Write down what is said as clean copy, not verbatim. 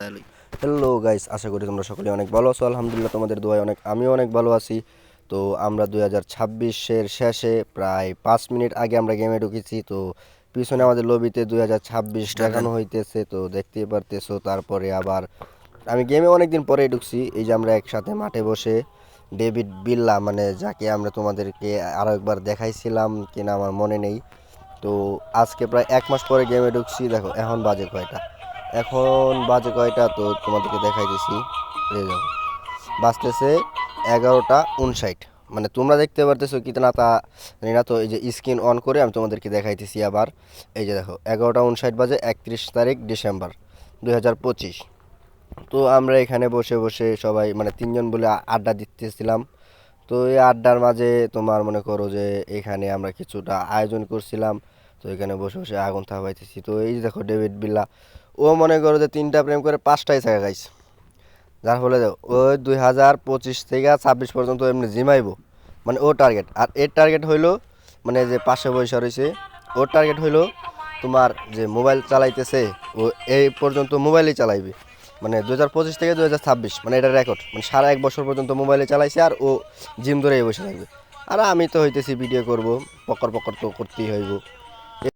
তাহলে। Hello guys, আশা করি তোমরা সকলে অনেক ভালো আছো। আলহামদুলিল্লাহ তোমাদের দোয়ায় আমিও অনেক ভালো আছি। তো আমরা 2026-এর শেষে প্রায় 5 মিনিট আগে আমরা গেমে ঢুকেছি। তো পিছনে আমাদের লবিতে 2026 স্টার্ট দেন। দেখানো হইতেছে, তো দেখতেই পারতেছো। তারপরে আবার আমি গেমে অনেকদিন পরেই ঢুকছি। এই যে আমরা একসাথে মাঠে বসে ডেভিড বিল্লা, মানে যাকে আমরা তোমাদেরকে আরও একবার দেখাইছিলাম কিনা আমার মনে নেই। তো আজকে প্রায় 1 মাস পরে গেমে ঢুকছি। দেখো এখন বাজে কয়টা তো তোমাদেরকে দেখাই দিছি। এই দেখো বাজতেছে 11টা 59। মানে তোমরা দেখতে পারতেছো কি না তা জানি না। তো এই যে স্ক্রিন অন করে আমি তোমাদেরকে দেখাইতেছি আবার। এই যে দেখো 11টা 59 বাজে, 31 তারিখ ডিসেম্বর 2025। তো আমরা এখানে বসে বসে সবাই মানে তিনজন বলে আড্ডা দিতেছিলাম। তো এই আড্ডার মাঝে তোমার মনে করো যে এখানে আমরা কিছুটা আয়োজন করছিলাম। তো এখানে বসে বসে আগুন থাপাইতেছি। তো এই যে দেখো ডেভিড বিল্লা, ও মনে করো যে 3টা প্রেম করে 5টাই ছাগা খাইছে। যার ফলে ওই 2025 থেকে 26 পর্যন্ত এমনি জিমাইবো, মানে ও টার্গেট। আর এর টার্গেট হইলো মানে যে পাশে বৈশা রয়েছে, ওর টার্গেট হইলো তোমার যে মোবাইল চালাইতেছে ও এই পর্যন্ত মোবাইলই চালাইবে। মানে 2025 থেকে 2026, মানে এটা রেকর্ড। মানে সারা 1 বছর পর্যন্ত মোবাইলে চালাইছে আর ও জিম ধরেই বসে থাকবে। আর আমি তো হইতেছি ভিডিও করব, পকর পকর তো করতেই হইব।